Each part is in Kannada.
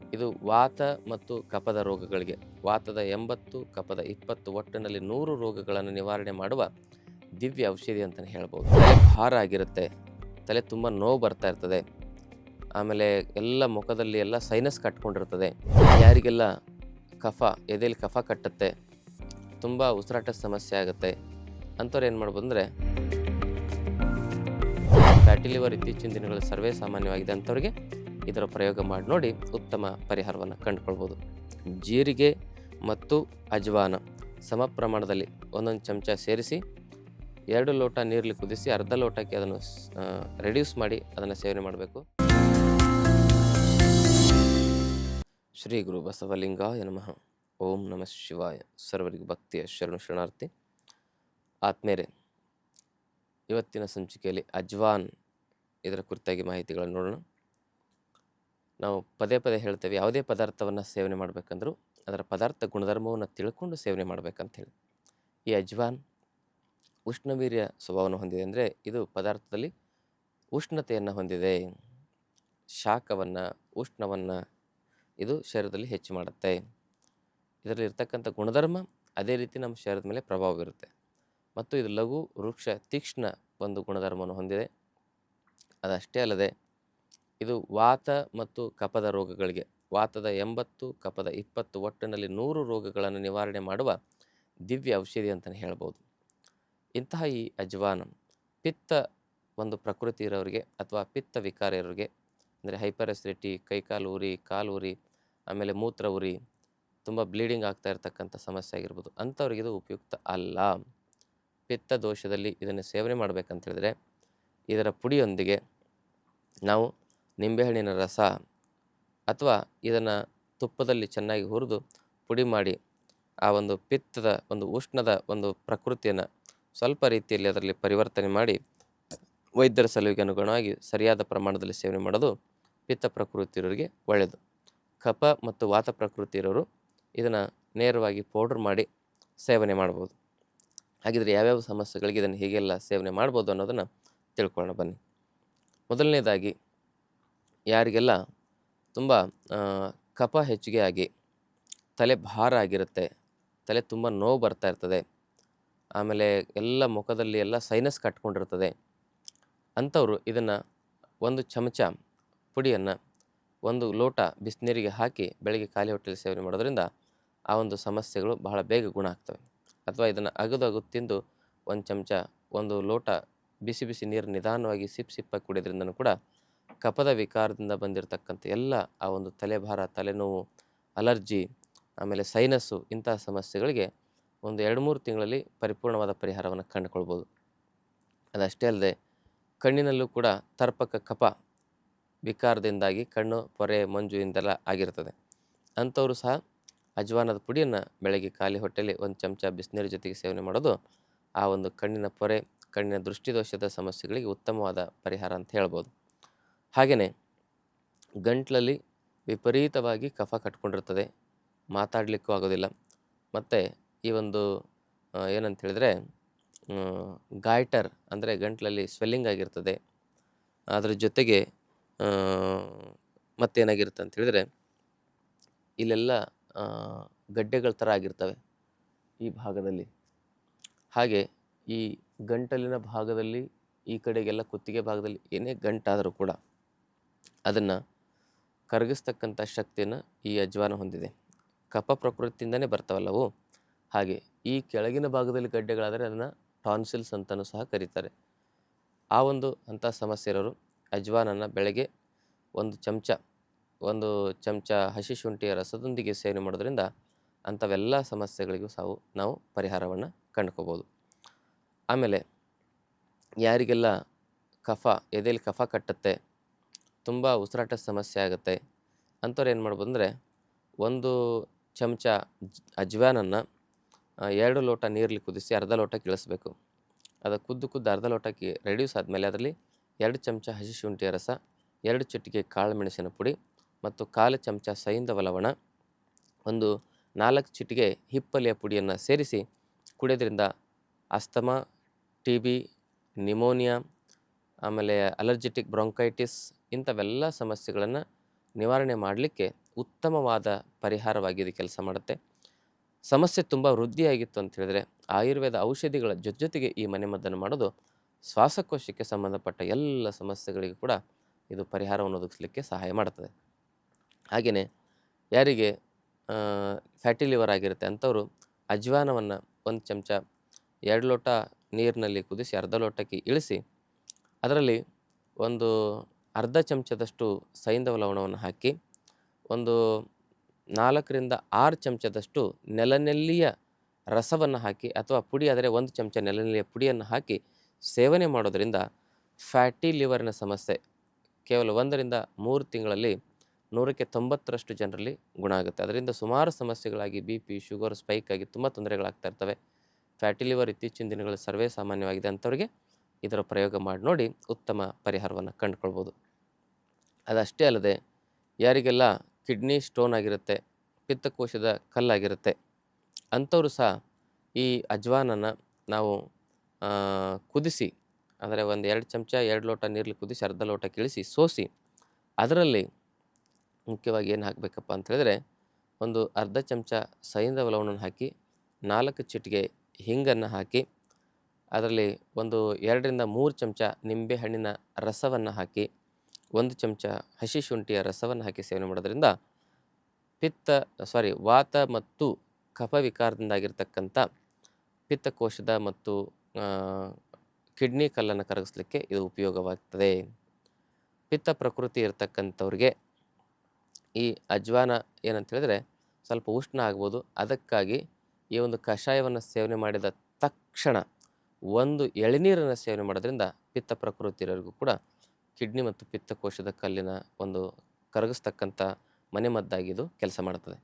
ಇದು ವಾತ ಮತ್ತು ಕಫದ ರೋಗಗಳಿಗೆ ವಾತದ 80 ಕಫದ 20 ಒಟ್ಟಿನಲ್ಲಿ 100 ರೋಗಗಳನ್ನು ನಿವಾರಣೆ ಮಾಡುವ ದಿವ್ಯ ಔಷಧಿ ಅಂತಲೇ ಹೇಳ್ಬೋದು. ತಲೆ ಭಾರ ಆಗಿರುತ್ತೆ, ತಲೆ ತುಂಬ ನೋವು ಬರ್ತಾ ಇರ್ತದೆ, ಆಮೇಲೆ ಎಲ್ಲ ಮುಖದಲ್ಲಿ ಎಲ್ಲ ಸೈನಸ್ ಕಟ್ಕೊಂಡಿರ್ತದೆ. ಯಾರಿಗೆಲ್ಲ ಕಫ ಎದೆಯಲ್ಲಿ ಕಫ ಕಟ್ಟುತ್ತೆ, ತುಂಬ ಉಸಿರಾಟದ ಸಮಸ್ಯೆ ಆಗುತ್ತೆ ಅಂಥವ್ರು ಏನು ಮಾಡ್ಬೋದು ಅಂದರೆ ಫ್ಯಾಟಿ ಲಿವರ್ ಇತ್ತೀಚಿನ ದಿನಗಳಲ್ಲಿ ಸರ್ವೇ ಸಾಮಾನ್ಯವಾಗಿದೆ ಅಂಥವ್ರಿಗೆ ಇದರ ಪ್ರಯೋಗ ಮಾಡಿ ನೋಡಿ ಉತ್ತಮ ಪರಿಹಾರವನ್ನು ಕಂಡುಕೊಳ್ಬೋದು. ಜೀರಿಗೆ ಮತ್ತು ಅಜ್ವಾನ ಸಮ ಪ್ರಮಾಣದಲ್ಲಿ ಒಂದೊಂದು ಚಮಚ ಸೇರಿಸಿ 2 ಲೋಟ ನೀರಲ್ಲಿ ಕುದಿಸಿ ಅರ್ಧ ಲೋಟಕ್ಕೆ ಅದನ್ನು ರೆಡ್ಯೂಸ್ ಮಾಡಿ ಅದನ್ನು ಸೇವನೆ ಮಾಡಬೇಕು. ಶ್ರೀ ಗುರು ಬಸವಲಿಂಗಾಯ ನಮಃ. ಓಂ ನಮಃ ಶಿವಾಯ. ಸರ್ವರಿಗೂ ಭಕ್ತಿಯ ಶರಣಾರ್ಥಿ. ಆತ್ಮೇರೆ, ಇವತ್ತಿನ ಸಂಚಿಕೆಯಲ್ಲಿ ಅಜ್ವಾನ್ ಇದರ ಕುರಿತಾಗಿ ಮಾಹಿತಿಗಳನ್ನು ನೋಡೋಣ. ನಾವು ಪದೇ ಪದೇ ಹೇಳ್ತೇವೆ, ಯಾವುದೇ ಪದಾರ್ಥವನ್ನು ಸೇವನೆ ಮಾಡಬೇಕಂದ್ರೂ ಅದರ ಪದಾರ್ಥ ಗುಣಧರ್ಮವನ್ನು ತಿಳ್ಕೊಂಡು ಸೇವನೆ ಮಾಡಬೇಕಂತ ಹೇಳಿ. ಈ ಅಜ್ವಾನ್ ಉಷ್ಣವೀರ್ಯ ಸ್ವಭಾವವನ್ನು ಹೊಂದಿದೆ, ಅಂದರೆ ಇದು ಪದಾರ್ಥದಲ್ಲಿ ಉಷ್ಣತೆಯನ್ನು ಹೊಂದಿದೆ. ಶಾಖವನ್ನು ಉಷ್ಣವನ್ನು ಇದು ಶರೀರದಲ್ಲಿ ಹೆಚ್ಚು ಮಾಡುತ್ತೆ. ಇದರಲ್ಲಿ ಇರ್ತಕ್ಕಂಥ ಗುಣಧರ್ಮ ಅದೇ ರೀತಿ ನಮ್ಮ ಶರೀರದ ಮೇಲೆ ಪ್ರಭಾವ ಬೀರುತ್ತೆ. ಮತ್ತು ಇದು ಲಘು ವೃಕ್ಷ ತೀಕ್ಷ್ಣ ಒಂದು ಗುಣಧರ್ಮವನ್ನು ಹೊಂದಿದೆ. ಅದಷ್ಟೇ ಅಲ್ಲದೆ ಇದು ವಾತ ಮತ್ತು ಕಫದ ರೋಗಗಳಿಗೆ ವಾತದ 80 ಕಫದ 20 ಒಟ್ಟಿನಲ್ಲಿ 100 ರೋಗಗಳನ್ನು ನಿವಾರಣೆ ಮಾಡುವ ದಿವ್ಯ ಔಷಧಿ ಅಂತಲೇ ಹೇಳ್ಬೋದು. ಇಂತಹ ಈ ಅಜ್ವಾನ ಪಿತ್ತ ಒಂದು ಪ್ರಕೃತಿ ಇರೋರಿಗೆ ಅಥವಾ ಪಿತ್ತ ವಿಕಾರ ಇರೋರಿಗೆ, ಅಂದರೆ ಹೈಪರ್ ಅಸಿಡಿಟಿ, ಕೈಕಾಲು ಉರಿ, ಕಾಲು ಉರಿ, ಆಮೇಲೆ ಮೂತ್ರ ಉರಿ, ತುಂಬ ಬ್ಲೀಡಿಂಗ್ ಆಗ್ತಾ ಇರತಕ್ಕಂಥ ಸಮಸ್ಯೆ ಆಗಿರ್ಬೋದು, ಅಂಥವ್ರಿಗೆ ಇದು ಉಪಯುಕ್ತ ಅಲ್ಲ. ಪಿತ್ತ ದೋಷದಲ್ಲಿ ಇದನ್ನು ಸೇವನೆ ಮಾಡಬೇಕಂತ ಹೇಳಿದ್ರೆ ಇದರ ಪುಡಿಯೊಂದಿಗೆ ನಾವು ನಿಂಬೆಹಣ್ಣಿನ ರಸ ಅಥವಾ ಇದನ್ನು ತುಪ್ಪದಲ್ಲಿ ಚೆನ್ನಾಗಿ ಹುರಿದು ಪುಡಿ ಮಾಡಿ ಆ ಒಂದು ಪಿತ್ತದ ಒಂದು ಉಷ್ಣದ ಒಂದು ಪ್ರಕೃತಿಯನ್ನು ಸ್ವಲ್ಪ ರೀತಿಯಲ್ಲಿ ಅದರಲ್ಲಿ ಪರಿವರ್ತನೆ ಮಾಡಿ ವೈದ್ಯರ ಸಲಹೆಗೆ ಅನುಗುಣವಾಗಿ ಸರಿಯಾದ ಪ್ರಮಾಣದಲ್ಲಿ ಸೇವನೆ ಮಾಡೋದು ಪಿತ್ತ ಪ್ರಕೃತಿ ಇರೋರಿಗೆ ಒಳ್ಳೆಯದು. ಕಫ ಮತ್ತು ವಾತ ಪ್ರಕೃತಿ ಇರೋರು ಇದನ್ನು ನೇರವಾಗಿ ಪೌಡ್ರ್ ಮಾಡಿ ಸೇವನೆ ಮಾಡ್ಬೋದು. ಹಾಗಿದ್ರೆ ಯಾವ್ಯಾವ ಸಮಸ್ಯೆಗಳಿಗೆ ಇದನ್ನು ಹೇಗೆಲ್ಲ ಸೇವನೆ ಮಾಡ್ಬೋದು ಅನ್ನೋದನ್ನು ತಿಳ್ಕೊಳ್ಳೋಣ ಬನ್ನಿ. ಮೊದಲನೇದಾಗಿ, ಯಾರಿಗೆಲ್ಲ ತುಂಬ ಕಫ ಹೆಚ್ಚಿಗೆ ಆಗಿ ತಲೆ ಭಾರ ಆಗಿರುತ್ತೆ, ತಲೆ ತುಂಬ ನೋವು ಬರ್ತಾ ಇರ್ತದೆ, ಆಮೇಲೆ ಎಲ್ಲ ಮುಖದಲ್ಲಿ ಎಲ್ಲ ಸೈನಸ್ ಕಟ್ಕೊಂಡಿರ್ತದೆ ಅಂಥವರು ಇದನ್ನು 1 ಚಮಚ ಪುಡಿಯನ್ನು 1 ಲೋಟ ಬಿಸಿನೀರಿಗೆ ಹಾಕಿ ಬೆಳಗ್ಗೆ ಖಾಲಿ ಹೊಟ್ಟೆಯಲ್ಲಿ ಸೇವನೆ ಮಾಡೋದ್ರಿಂದ ಆ ಒಂದು ಸಮಸ್ಯೆಗಳು ಬಹಳ ಬೇಗ ಗುಣ ಆಗ್ತವೆ. ಅಥವಾ ಇದನ್ನು ಅಗದು ತಿಂದು 1 ಚಮಚ 1 ಲೋಟ ಬಿಸಿ ಬಿಸಿ ನೀರು ನಿಧಾನವಾಗಿ ಸಿಪ್ಪಾಗಿ ಕುಡಿಯೋದ್ರಿಂದನೂ ಕೂಡ ಕಫದ ವಿಕಾರದಿಂದ ಬಂದಿರತಕ್ಕಂಥ ಎಲ್ಲ ಆ ಒಂದು ತಲೆಭಾರ, ತಲೆನೋವು, ಅಲರ್ಜಿ, ಆಮೇಲೆ ಸೈನಸ್ಸು ಇಂತಹ ಸಮಸ್ಯೆಗಳಿಗೆ ಒಂದು 2-3 ತಿಂಗಳಲ್ಲಿ ಪರಿಪೂರ್ಣವಾದ ಪರಿಹಾರವನ್ನು ಕಂಡುಕೊಳ್ಬೋದು. ಅದಷ್ಟೇ ಅಲ್ಲದೆ ಕಣ್ಣಿನಲ್ಲೂ ಕೂಡ ತರ್ಪಕ ಕಫ ವಿಕಾರದಿಂದಾಗಿ ಕಣ್ಣು ಪೊರೆ, ಮಂಜು ಇಂದೆಲ್ಲ ಆಗಿರ್ತದೆ. ಅಂಥವರು ಸಹ ಅಜ್ವಾನದ ಪುಡಿಯನ್ನು ಬೆಳಗ್ಗೆ ಖಾಲಿ ಹೊಟ್ಟೆಯಲ್ಲಿ 1 ಚಮಚ ಬಿಸಿನೀರು ಜೊತೆಗೆ ಸೇವನೆ ಮಾಡೋದು ಆ ಒಂದು ಕಣ್ಣಿನ ಪೊರೆ, ಕಣ್ಣಿನ ದೃಷ್ಟಿದೋಷದ ಸಮಸ್ಯೆಗಳಿಗೆ ಉತ್ತಮವಾದ ಪರಿಹಾರ ಅಂತ ಹೇಳ್ಬೋದು. ಹಾಗೆಯೇ ಗಂಟ್ಲಲ್ಲಿ ವಿಪರೀತವಾಗಿ ಕಫ ಕಟ್ಕೊಂಡಿರ್ತದೆ, ಮಾತಾಡಲಿಕ್ಕೂ ಆಗೋದಿಲ್ಲ. ಮತ್ತು ಈ ಒಂದು ಏನಂತ ಹೇಳಿದ್ರೆ ಗಾಯ್ಟರ್ ಅಂದರೆ ಗಂಟ್ಲಲ್ಲಿ ಸ್ವೆಲ್ಲಿಂಗ್ ಆಗಿರ್ತದೆ. ಅದರ ಜೊತೆಗೆ ಮತ್ತೇನಾಗಿರುತ್ತೆ ಅಂತ ಹೇಳಿದ್ರೆ ಇಲ್ಲೆಲ್ಲ ಗಡ್ಡೆಗಳ ಥರ ಆಗಿರ್ತವೆ ಈ ಭಾಗದಲ್ಲಿ. ಹಾಗೆ ಈ ಗಂಟಲಿನ ಭಾಗದಲ್ಲಿ ಈ ಕಡೆಗೆಲ್ಲ ಕುತ್ತಿಗೆ ಭಾಗದಲ್ಲಿ ಏನೇ ಗಂಟಾದರೂ ಕೂಡ ಅದನ್ನು ಕರಗಿಸ್ತಕ್ಕಂಥ ಶಕ್ತಿಯನ್ನು ಈ ಅಜ್ವಾನ ಹೊಂದಿದೆ. ಕಫ ಪ್ರಕೃತಿಯಿಂದನೇ ಬರ್ತಾವಲ್ಲವು. ಹಾಗೆ ಈ ಕೆಳಗಿನ ಭಾಗದಲ್ಲಿ ಗಡ್ಡೆಗಳಾದರೆ ಅದನ್ನು ಟಾನ್ಸಿಲ್ಸ್ ಅಂತಲೂ ಸಹ ಕರೀತಾರೆ. ಆ ಒಂದು ಅಂಥ ಸಮಸ್ಯೆ ಇರೋರು ಅಜ್ವಾನನ್ನು ಬೆಳಗ್ಗೆ 1 ಚಮಚ ಹಸಿ ಶುಂಠಿಯ ರಸದೊಂದಿಗೆ ಸೇವನೆ ಮಾಡೋದ್ರಿಂದ ಅಂಥವೆಲ್ಲ ಸಮಸ್ಯೆಗಳಿಗೂ ಸಹ ನಾವು ಪರಿಹಾರವನ್ನು ಕಂಡುಕೋಬೋದು. ಆಮೇಲೆ ಯಾರಿಗೆಲ್ಲ ಕಫ ಎದೆಯಲ್ಲಿ ಕಫ ಕಟ್ಟುತ್ತೆ, ತುಂಬ ಉಸಿರಾಟದ ಸಮಸ್ಯೆ ಆಗುತ್ತೆ ಅಂಥವ್ರು ಏನು ಮಾಡ್ಬೋದು ಅಂದರೆ 1 ಚಮಚ ಅಜ್ವಾನನ್ನು 2 ಲೋಟ ನೀರಲ್ಲಿ ಕುದಿಸಿ ಅರ್ಧ ಲೋಟಕ್ಕೆ ಇಳಿಸ್ಬೇಕು. ಅದು ಕುದ್ದು ಅರ್ಧ ಲೋಟಕ್ಕೆ ರೆಡ್ಯೂಸ್ ಆದಮೇಲೆ ಅದರಲ್ಲಿ 2 ಚಮಚ ಹಸಿ ಶುಂಠಿಯ ರಸ, 2 ಚಿಟಿಕೆ ಕಾಳು ಮೆಣಸಿನ ಪುಡಿ ಮತ್ತು 1/4 ಚಮಚ ಸೈಂಧವ ಲವಣ, 4 ಚಿಟಿಕೆ ಹಿಪ್ಪಲಿಯ ಪುಡಿಯನ್ನು ಸೇರಿಸಿ ಕುಡಿಯೋದ್ರಿಂದ ಅಸ್ತಮಾ, TB, ನಿಮೋನಿಯಾ, ಆಮೇಲೆ ಅಲರ್ಜಿಟಿಕ್ ಬ್ರೊಂಕೈಟಿಸ್ ಇಂಥವೆಲ್ಲ ಸಮಸ್ಯೆಗಳನ್ನು ನಿವಾರಣೆ ಮಾಡಲಿಕ್ಕೆ ಉತ್ತಮವಾದ ಪರಿಹಾರವಾಗಿ ಇದು ಕೆಲಸ ಮಾಡುತ್ತೆ. ಸಮಸ್ಯೆ ತುಂಬ ವೃದ್ಧಿಯಾಗಿತ್ತು ಅಂತ ಹೇಳಿದ್ರೆ ಆಯುರ್ವೇದ ಔಷಧಿಗಳ ಜೊತೆಗೆ ಈ ಮನೆಮದ್ದನ್ನು ಮಾಡೋದು ಶ್ವಾಸಕೋಶಕ್ಕೆ ಸಂಬಂಧಪಟ್ಟ ಎಲ್ಲ ಸಮಸ್ಯೆಗಳಿಗೂ ಕೂಡ ಇದು ಪರಿಹಾರವನ್ನು ಒದಗಿಸಲಿಕ್ಕೆ ಸಹಾಯ ಮಾಡ್ತದೆ. ಹಾಗೆಯೇ ಯಾರಿಗೆ ಫ್ಯಾಟಿ ಲಿವರ್ ಆಗಿರುತ್ತೆ ಅಂಥವರು ಅಜ್ವಾನವನ್ನು 1 ಚಮಚ 2 ಲೋಟ ನೀರಿನಲ್ಲಿ ಕುದಿಸಿ ಅರ್ಧ ಲೋಟಕ್ಕೆ ಇಳಿಸಿ ಅದರಲ್ಲಿ ಒಂದು ಅರ್ಧ ಚಮಚದಷ್ಟು ಸೈಂಧವ ಲವಣವನ್ನು ಹಾಕಿ ಒಂದು 4ರಿಂದ 6 ಚಮಚದಷ್ಟು ನೆಲನೆಲ್ಲಿಯ ರಸವನ್ನು ಹಾಕಿ ಅಥವಾ ಪುಡಿ ಆದರೆ 1 ಚಮಚ ನೆಲನೆಲ್ಲಿಯ ಪುಡಿಯನ್ನು ಹಾಕಿ ಸೇವನೆ ಮಾಡೋದರಿಂದ ಫ್ಯಾಟಿ ಲಿವರಿನ ಸಮಸ್ಯೆ ಕೇವಲ 1ರಿಂದ 3 ತಿಂಗಳಲ್ಲಿ 100ಕ್ಕೆ 90ರಷ್ಟು ಜನರಲ್ಲಿ ಗುಣ ಆಗುತ್ತೆ. ಅದರಿಂದ ಸುಮಾರು ಸಮಸ್ಯೆಗಳಾಗಿ BP, ಶುಗರ್ ಸ್ಪೈಕ್ ಆಗಿ ತುಂಬ ತೊಂದರೆಗಳಾಗ್ತಾ ಇರ್ತವೆ. ಫ್ಯಾಟಿ ಲಿವರ್ ಇತ್ತೀಚಿನ ದಿನಗಳಲ್ಲಿ ಸರ್ವೇ ಸಾಮಾನ್ಯವಾಗಿದೆ. ಅಂಥವ್ರಿಗೆ ಇದರ ಪ್ರಯೋಗ ಮಾಡಿ ನೋಡಿ ಉತ್ತಮ ಪರಿಹಾರವನ್ನು ಕಂಡುಕೊಳ್ಬೋದು. ಅದಷ್ಟೇ ಅಲ್ಲದೆ ಯಾರಿಗೆಲ್ಲ ಕಿಡ್ನಿ ಸ್ಟೋನ್ ಆಗಿರುತ್ತೆ, ಪಿತ್ತಕೋಶದ ಕಲ್ಲಾಗಿರುತ್ತೆ ಅಂಥವರು ಸಹ ಈ ಅಜ್ವಾನನ್ನು ನಾವು ಕುದಿಸಿ ಅಂದರೆ ಒಂದು 2 ಚಮಚ 2 ಲೋಟ ನೀರಲ್ಲಿ ಕುದಿಸಿ ಅರ್ಧ ಲೋಟಕ್ಕೆ ಇಳಿಸಿ ಸೋಸಿ ಅದರಲ್ಲಿ ಮುಖ್ಯವಾಗಿ ಏನು ಹಾಕಬೇಕಪ್ಪ ಅಂತ ಹೇಳಿದ್ರೆ ಒಂದು ಅರ್ಧ ಚಮಚ ಸೈಂಧವ ಲವಣವನ್ನು ಹಾಕಿ 4 ಚಿಟಿಕೆ ಹಿಂಗನ್ನು ಹಾಕಿ ಅದರಲ್ಲಿ ಒಂದು 2ರಿಂದ 3 ಚಮಚ ನಿಂಬೆಹಣ್ಣಿನ ರಸವನ್ನು ಹಾಕಿ 1 ಚಮಚ ಹಸಿ ಶುಂಠಿಯ ರಸವನ್ನು ಹಾಕಿ ಸೇವನೆ ಮಾಡೋದ್ರಿಂದ ವಾತ ಮತ್ತು ಕಫ ವಿಕಾರದಿಂದಾಗಿರ್ತಕ್ಕಂಥ ಪಿತ್ತಕೋಶದ ಮತ್ತು ಕಿಡ್ನಿ ಕಲ್ಲನ್ನು ಕರಗಿಸ್ಲಿಕ್ಕೆ ಇದು ಉಪಯೋಗವಾಗ್ತದೆ. ಪಿತ್ತ ಪ್ರಕೃತಿ ಇರತಕ್ಕಂಥವ್ರಿಗೆ ಈ ಅಜ್ವಾನ ಏನಂತ ಹೇಳಿದ್ರೆ ಸ್ವಲ್ಪ ಉಷ್ಣ ಆಗ್ಬೋದು. ಅದಕ್ಕಾಗಿ ಈ ಒಂದು ಕಷಾಯವನ್ನು ಸೇವನೆ ಮಾಡಿದ ತಕ್ಷಣ 1 ಎಳನೀರನ್ನು ಸೇವನೆ ಮಾಡೋದ್ರಿಂದ ಪಿತ್ತ ಪ್ರಕೃತಿ ಇರೋರಿಗೂ ಕೂಡ ಕಿಡ್ನಿ ಮತ್ತು ಪಿತ್ತಕೋಶದ ಕಲ್ಲಿನ ಒಂದು ಕರಗಿಸ್ತಕ್ಕಂಥ ಮನೆಮದ್ದಾಗಿದು ಕೆಲಸ ಮಾಡ್ತದೆ.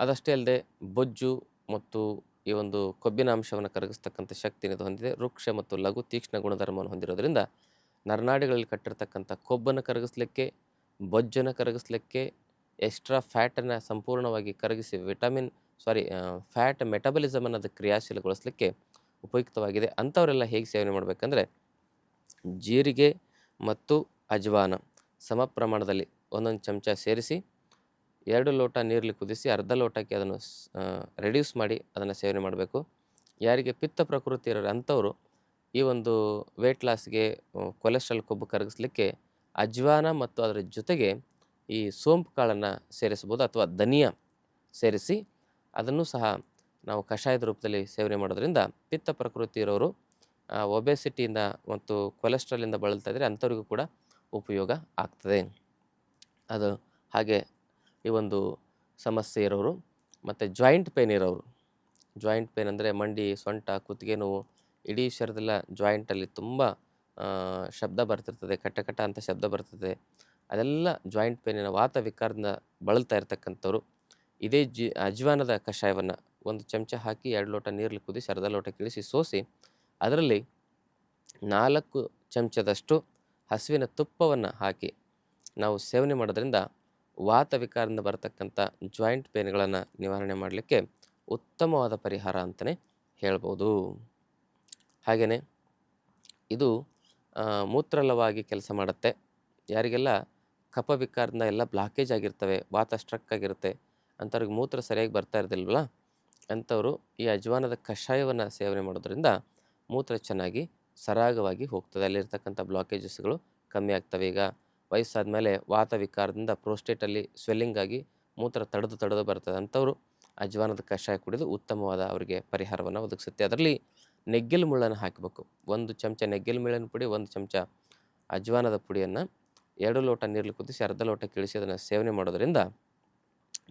ಅದಷ್ಟೇ ಅಲ್ಲದೆ ಬೊಜ್ಜು ಮತ್ತು ಈ ಒಂದು ಕೊಬ್ಬಿನ ಅಂಶವನ್ನು ಕರಗಿಸ್ತಕ್ಕಂಥ ಶಕ್ತಿಯನ್ನು ಇದು ಹೊಂದಿದೆ. ವೃಕ್ಷ ಮತ್ತು ಲಘು ತೀಕ್ಷ್ಣ ಗುಣಧರ್ಮವನ್ನು ಹೊಂದಿರೋದ್ರಿಂದ ನರನಾಡಿಗಳಲ್ಲಿ ಕಟ್ಟಿರ್ತಕ್ಕಂಥ ಕೊಬ್ಬನ್ನು ಕರಗಿಸ್ಲಿಕ್ಕೆ, ಬೊಜ್ಜನ್ನು ಕರಗಿಸ್ಲಿಕ್ಕೆ, ಎಕ್ಸ್ಟ್ರಾ ಫ್ಯಾಟನ್ನು ಸಂಪೂರ್ಣವಾಗಿ ಕರಗಿಸಿ ಫ್ಯಾಟ್ ಮೆಟಬಲಿಸಮನ್ನು ಅದು ಕ್ರಿಯಾಶೀಲಗೊಳಿಸಲಿಕ್ಕೆ ಉಪಯುಕ್ತವಾಗಿದೆ. ಅಂಥವರೆಲ್ಲ ಹೇಗೆ ಸೇವನೆ ಮಾಡಬೇಕಂದ್ರೆ ಜೀರಿಗೆ ಮತ್ತು ಅಜ್ವಾನ ಸಮ ಪ್ರಮಾಣದಲ್ಲಿ 1 ಚಮಚ ಸೇರಿಸಿ 2 ಲೋಟ ನೀರಲ್ಲಿ ಕುದಿಸಿ ಅರ್ಧ ಲೋಟಕ್ಕೆ ಅದನ್ನು ರೆಡ್ಯೂಸ್ ಮಾಡಿ ಅದನ್ನು ಸೇವನೆ ಮಾಡಬೇಕು. ಯಾರಿಗೆ ಪಿತ್ತ ಪ್ರಕೃತಿ ಇರೋರು ಅಂಥವರು ಈ ಒಂದು ವೆಯ್ಟ್ ಲಾಸ್ಗೆ ಕೊಲೆಸ್ಟ್ರಾಲ್ ಕೊಬ್ಬು ಕರಗಿಸ್ಲಿಕ್ಕೆ ಅಜ್ವಾನ ಮತ್ತು ಅದರ ಜೊತೆಗೆ ಈ ಸೋಂಪು ಕಾಳನ್ನು ಸೇರಿಸ್ಬೋದು ಅಥವಾ ಧನಿಯಾ ಸೇರಿಸಿ ಅದನ್ನು ಸಹ ನಾವು ಕಷಾಯದ ರೂಪದಲ್ಲಿ ಸೇವನೆ ಮಾಡೋದ್ರಿಂದ ಪಿತ್ತ ಪ್ರಕೃತಿ ಇರೋರು ಒಬೆಸಿಟಿಯಿಂದ ಮತ್ತು ಕೊಲೆಸ್ಟ್ರಾಲಿಂದ ಬಳಲ್ತಾ ಇದ್ದರೆ ಅಂಥವ್ರಿಗೂ ಕೂಡ ಉಪಯೋಗ ಆಗ್ತದೆ. ಅದು ಹಾಗೆ ಈ ಒಂದು ಸಮಸ್ಯೆ ಇರೋರು ಮತ್ತು ಜಾಯಿಂಟ್ ಪೇನ್ ಇರೋರು, ಜಾಯಿಂಟ್ ಪೇನ್ ಅಂದರೆ ಮಂಡಿ, ಸೊಂಟ, ಕುತ್ತಿಗೆ ನೋವು, ಇಡೀ ಶರೀರದೆಲ್ಲ ಜಾಯಿಂಟಲ್ಲಿ ತುಂಬ ಶಬ್ದ ಬರ್ತಿರ್ತದೆ, ಕಟ್ಟ ಕಟ್ಟ ಅಂತ ಶಬ್ದ ಬರ್ತದೆ. ಅದೆಲ್ಲ ಜಾಯಿಂಟ್ ಪೇನಿನ ವಾತ ವಿಕಾರದಿಂದ ಬಳಲ್ತಾ ಇರ್ತಕ್ಕಂಥವ್ರು ಇದೇ ಅಜ್ವಾನದ ಕಷಾಯವನ್ನು 1 ಚಮಚ ಹಾಕಿ 2 ಲೋಟ ನೀರಲ್ಲಿ ಕುದಿಸಿ ಅರ್ಧ ಲೋಟಕ್ಕೆ ಇಳಿಸಿ ಸೋಸಿ ಅದರಲ್ಲಿ 4 ಚಮಚದಷ್ಟು ಹಸುವಿನ ತುಪ್ಪವನ್ನು ಹಾಕಿ ನಾವು ಸೇವನೆ ಮಾಡೋದ್ರಿಂದ ವಾತ ವಿಕಾರದಿಂದ ಬರತಕ್ಕಂಥ ಜಾಯಿಂಟ್ ಪೇನ್ಗಳನ್ನು ನಿವಾರಣೆ ಮಾಡಲಿಕ್ಕೆ ಉತ್ತಮವಾದ ಪರಿಹಾರ ಅಂತಲೇ ಹೇಳ್ಬೋದು. ಹಾಗೆಯೇ ಇದು ಮೂತ್ರಲವಾಗಿ ಕೆಲಸ ಮಾಡುತ್ತೆ. ಯಾರಿಗೆಲ್ಲ ಕಫ ವಿಕಾರದಿಂದ ಎಲ್ಲ ಬ್ಲಾಕೇಜ್ ಆಗಿರ್ತವೆ, ವಾತ ಸ್ಟ್ರಕ್ ಆಗಿರುತ್ತೆ ಅಂಥವ್ರಿಗೆ ಮೂತ್ರ ಸರಿಯಾಗಿ ಬರ್ತಾ ಇರೋದಿಲ್ವಲ್ಲ ಅಂಥವರು ಈ ಅಜ್ವಾನದ ಕಷಾಯವನ್ನು ಸೇವನೆ ಮಾಡೋದ್ರಿಂದ ಮೂತ್ರ ಚೆನ್ನಾಗಿ ಸರಾಗವಾಗಿ ಹೋಗ್ತದೆ. ಅಲ್ಲಿರ್ತಕ್ಕಂಥ ಬ್ಲಾಕೇಜಸ್ಗಳು ಕಮ್ಮಿ ಆಗ್ತವೆ. ಈಗ ವಯಸ್ಸಾದ ಮೇಲೆ ವಾತ ವಿಕಾರದಿಂದ ಪ್ರೋಸ್ಟೇಟಲ್ಲಿ ಸ್ವೆಲ್ಲಿಂಗ್ ಆಗಿ ಮೂತ್ರ ತಡೆದು ಬರ್ತದೆ. ಅಂಥವರು ಅಜ್ವಾನದ ಕಷಾಯ ಕುಡಿದು ಉತ್ತಮವಾದ ಅವರಿಗೆ ಪರಿಹಾರವನ್ನು ಒದಗಿಸುತ್ತೆ. ಅದರಲ್ಲಿ ನೆಗ್ಗೆಲು ಮುಳ್ಳನ್ನು ಹಾಕಬೇಕು. 1 ಚಮಚ ನೆಗ್ಗೆಲು ಮುಳ್ಳಿನ ಪುಡಿ, 1 ಚಮಚ ಅಜ್ವಾನದ ಪುಡಿಯನ್ನು 2 ಲೋಟ ನೀರಲ್ಲಿ ಕುದಿಸಿ ಅರ್ಧ ಲೋಟಕ್ಕೆ ಇಳಿಸಿ ಅದನ್ನು ಸೇವನೆ ಮಾಡೋದರಿಂದ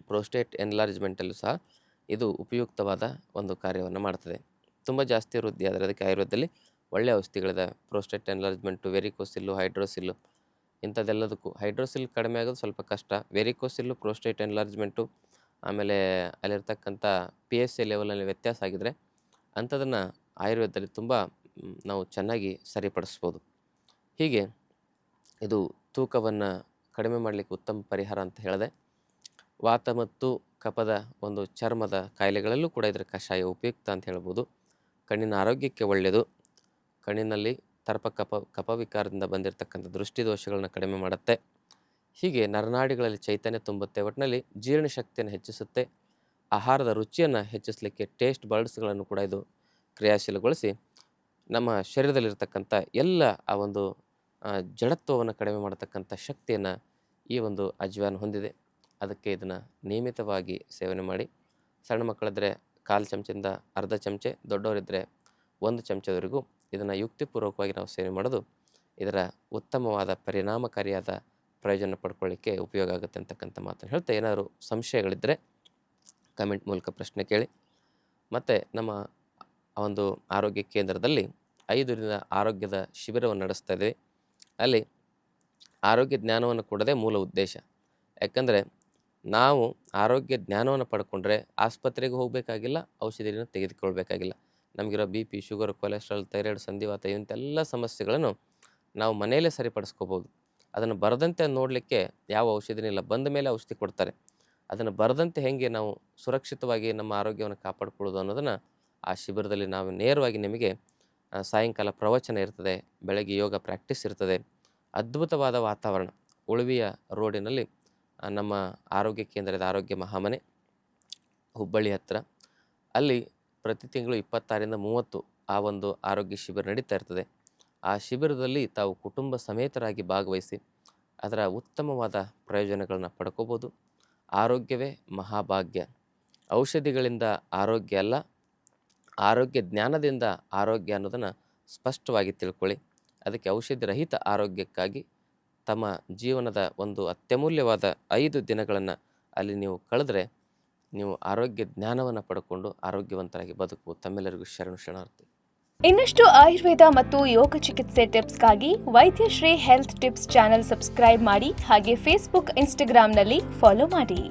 ಪ್ರೋಸ್ಟೇಟ್ ಎನ್ಲಾರ್ಜ್ಮೆಂಟಲ್ಲೂ ಸಹ ಇದು ಉಪಯುಕ್ತವಾದ ಒಂದು ಕಾರ್ಯವನ್ನು ಮಾಡ್ತದೆ. ತುಂಬ ಜಾಸ್ತಿ ವೃದ್ಧಿ ಆದರೆ ಅದಕ್ಕೆ ಆಯುರ್ವೇದದಲ್ಲಿ ಒಳ್ಳೆಯ ಔಷಧಿಗಳಿದೆ. ಪ್ರೋಸ್ಟೇಟ್ ಎನ್ಲಾರ್ಜ್ಮೆಂಟು, ವೆರಿಕೋಸಿಲ್ಲು, ಹೈಡ್ರೋಸಿಲ್ಲು ಇಂಥದ್ದೆಲ್ಲದಕ್ಕೂ ಹೈಡ್ರೋಸಿಲ್ ಕಡಿಮೆ ಆಗೋದು ಸ್ವಲ್ಪ ಕಷ್ಟ. ವೆರಿಕೋಸಿಲ್ಲು, ಪ್ರೋಸ್ಟೇಟ್ ಎನ್ಲಾರ್ಜ್ಮೆಂಟು ಆಮೇಲೆ ಅಲ್ಲಿರ್ತಕ್ಕಂಥ PSA ಲೆವೆಲಲ್ಲಿ ವ್ಯತ್ಯಾಸ ಆಗಿದರೆ ಅಂಥದನ್ನು ಆಯುರ್ವೇದದಲ್ಲಿ ತುಂಬ ನಾವು ಚೆನ್ನಾಗಿ ಸರಿಪಡಿಸ್ಬೋದು. ಹೀಗೆ ಇದು ತೂಕವನ್ನು ಕಡಿಮೆ ಮಾಡಲಿಕ್ಕೆ ಉತ್ತಮ ಪರಿಹಾರ ಅಂತ ಹೇಳಿದೆ. ವಾತ ಮತ್ತು ಕಫದ ಒಂದು ಚರ್ಮದ ಕಾಯಿಲೆಗಳಲ್ಲೂ ಕೂಡ ಇದರ ಕಷಾಯ ಉಪಯುಕ್ತ ಅಂತ ಹೇಳ್ಬೋದು. ಕಣ್ಣಿನ ಆರೋಗ್ಯಕ್ಕೆ ಒಳ್ಳೆಯದು. ಕಣ್ಣಿನಲ್ಲಿ ಕಫ ವಿಕಾರದಿಂದ ಬಂದಿರತಕ್ಕಂಥ ದೃಷ್ಟಿ ದೋಷಗಳನ್ನ ಕಡಿಮೆ ಮಾಡುತ್ತೆ. ಹೀಗೆ ನರನಾಡಿಗಳಲ್ಲಿ ಚೈತನ್ಯ ತುಂಬುತ್ತೆ. ಒಟ್ಟಿನಲ್ಲಿ ಜೀರ್ಣಶಕ್ತಿಯನ್ನು ಹೆಚ್ಚಿಸುತ್ತೆ. ಆಹಾರದ ರುಚಿಯನ್ನು ಹೆಚ್ಚಿಸಲಿಕ್ಕೆ ಟೇಸ್ಟ್ ಬರ್ಡ್ಸ್ಗಳನ್ನು ಕೂಡ ಇದು ಕ್ರಿಯಾಶೀಲಗೊಳಿಸಿ ನಮ್ಮ ಶರೀರದಲ್ಲಿರ್ತಕ್ಕಂಥ ಎಲ್ಲ ಆ ಒಂದು ಜಡತ್ವವನ್ನು ಕಡಿಮೆ ಮಾಡತಕ್ಕಂಥ ಶಕ್ತಿಯನ್ನು ಈ ಒಂದು ಅಜ್ವಾನ್ ಹೊಂದಿದೆ. ಅದಕ್ಕೆ ಇದನ್ನು ನಿಯಮಿತವಾಗಿ ಸೇವನೆ ಮಾಡಿ. ಸಣ್ಣ ಮಕ್ಕಳಿದ್ರೆ 1/4 ಚಮಚದಿಂದ ಅರ್ಧ ಚಮಚೆ, ದೊಡ್ಡವರಿದ್ದರೆ 1 ಚಮಚದವರೆಗೂ ಇದನ್ನು ಯುಕ್ತಿಪೂರ್ವಕವಾಗಿ ನಾವು ಸೇವನೆ ಮಾಡೋದು ಇದರ ಉತ್ತಮವಾದ ಪರಿಣಾಮಕಾರಿಯಾದ ಪ್ರಯೋಜನ ಪಡ್ಕೊಳ್ಳಿಕ್ಕೆ ಉಪಯೋಗ ಆಗುತ್ತೆ ಅಂತಕ್ಕಂಥ ಮಾತನ್ನು ಹೇಳ್ತಾ, ಏನಾದರೂ ಸಂಶಯಗಳಿದ್ದರೆ ಕಮೆಂಟ್ ಮೂಲಕ ಪ್ರಶ್ನೆ ಕೇಳಿ. ಮತ್ತು ನಮ್ಮ ಒಂದು ಆರೋಗ್ಯ ಕೇಂದ್ರದಲ್ಲಿ 5 ದಿನದ ಆರೋಗ್ಯದ ಶಿಬಿರವನ್ನು ನಡೆಸ್ತಾ ಇದ್ದೀವಿ. ಅಲ್ಲಿ ಆರೋಗ್ಯ ಜ್ಞಾನವನ್ನು ಕೊಡೋದೇ ಮೂಲ ಉದ್ದೇಶ. ಯಾಕಂದರೆ ನಾವು ಆರೋಗ್ಯ ಜ್ಞಾನವನ್ನು ಪಡ್ಕೊಂಡ್ರೆ ಆಸ್ಪತ್ರೆಗೆ ಹೋಗಬೇಕಾಗಿಲ್ಲ, ಔಷಧಿಯನ್ನು ತೆಗೆದುಕೊಳ್ಬೇಕಾಗಿಲ್ಲ. ನಮಗಿರೋ BP, ಶುಗರ್, ಕೊಲೆಸ್ಟ್ರಾಲ್, ಥೈರಾಯ್ಡ್, ಸಂಧಿವಾತ ಇಂಥೆಲ್ಲ ಸಮಸ್ಯೆಗಳನ್ನು ನಾವು ಮನೆಯಲ್ಲೇ ಸರಿಪಡಿಸ್ಕೋಬೋದು. ಅದನ್ನು ಬರದಂತೆ ನೋಡಲಿಕ್ಕೆ ಯಾವ ಔಷಧಿನೂ ಇಲ್ಲ. ಬಂದ ಮೇಲೆ ಔಷಧಿ ಕೊಡ್ತಾರೆ. ಅದನ್ನು ಬರದಂತೆ ಹೇಗೆ ನಾವು ಸುರಕ್ಷಿತವಾಗಿ ನಮ್ಮ ಆರೋಗ್ಯವನ್ನು ಕಾಪಾಡಿಕೊಳ್ಳೋದು ಅನ್ನೋದನ್ನು ಆ ಶಿಬಿರದಲ್ಲಿ ನಾವು ನೇರವಾಗಿ ನಿಮಗೆ ಸಾಯಂಕಾಲ ಪ್ರವಚನ ಇರ್ತದೆ, ಬೆಳಗ್ಗೆ ಯೋಗ ಪ್ರಾಕ್ಟೀಸ್ ಇರ್ತದೆ. ಅದ್ಭುತವಾದ ವಾತಾವರಣ. ಉಳುವಿಯ ರೋಡಿನಲ್ಲಿ ನಮ್ಮ ಆರೋಗ್ಯ ಕೇಂದ್ರದ ಆರೋಗ್ಯ ಮಹಾಮನೆ ಹುಬ್ಬಳ್ಳಿ ಹತ್ತಿರ. ಅಲ್ಲಿ ಪ್ರತಿ ತಿಂಗಳು 26ರಿಂದ 30 ಆ ಒಂದು ಆರೋಗ್ಯ ಶಿಬಿರ ನಡೀತಾ ಇರ್ತದೆ. ಆ ಶಿಬಿರದಲ್ಲಿ ತಾವು ಕುಟುಂಬ ಸಮೇತರಾಗಿ ಭಾಗವಹಿಸಿ ಅದರ ಉತ್ತಮವಾದ ಪ್ರಯೋಜನಗಳನ್ನು ಪಡ್ಕೋಬೋದು. ಆರೋಗ್ಯವೇ ಮಹಾಭಾಗ್ಯ. ಔಷಧಿಗಳಿಂದ ಆರೋಗ್ಯ ಅಲ್ಲ, ಆರೋಗ್ಯ ಜ್ಞಾನದಿಂದ ಆರೋಗ್ಯ ಅನ್ನೋದನ್ನು ಸ್ಪಷ್ಟವಾಗಿ ತಿಳ್ಕೊಳ್ಳಿ. ಅದಕ್ಕೆ ಔಷಧಿ ರಹಿತ ಆರೋಗ್ಯಕ್ಕಾಗಿ ತಮ್ಮ ಜೀವನದ ಒಂದು ಅತ್ಯಮೂಲ್ಯವಾದ 5 ದಿನಗಳನ್ನು ಅಲ್ಲಿ ನೀವು ಕಳೆದ್ರೆ ನೀವು ಆರೋಗ್ಯ ಜ್ಞಾನವನ್ನು ಪಡ್ಕೊಂಡು ಆರೋಗ್ಯವಂತರಾಗಿ ಬದುಕುವುದು. ತಮ್ಮೆಲ್ಲರಿಗೂ ಶರಣಾರ್ಥಿ. ಇನ್ನಷ್ಟು ಆಯುರ್ವೇದ ಮತ್ತು ಯೋಗ ಚಿಕಿತ್ಸೆ ಟಿಪ್ಸ್ಗಾಗಿ Vaidyashree health tips channel subscribe ಮಾಡಿ. ಹಾಗೆ ಫೇಸ್ಬುಕ್, ಇನ್ಸ್ಟಾಗ್ರಾಂನಲ್ಲಿ ಫಾಲೋ ಮಾಡಿ.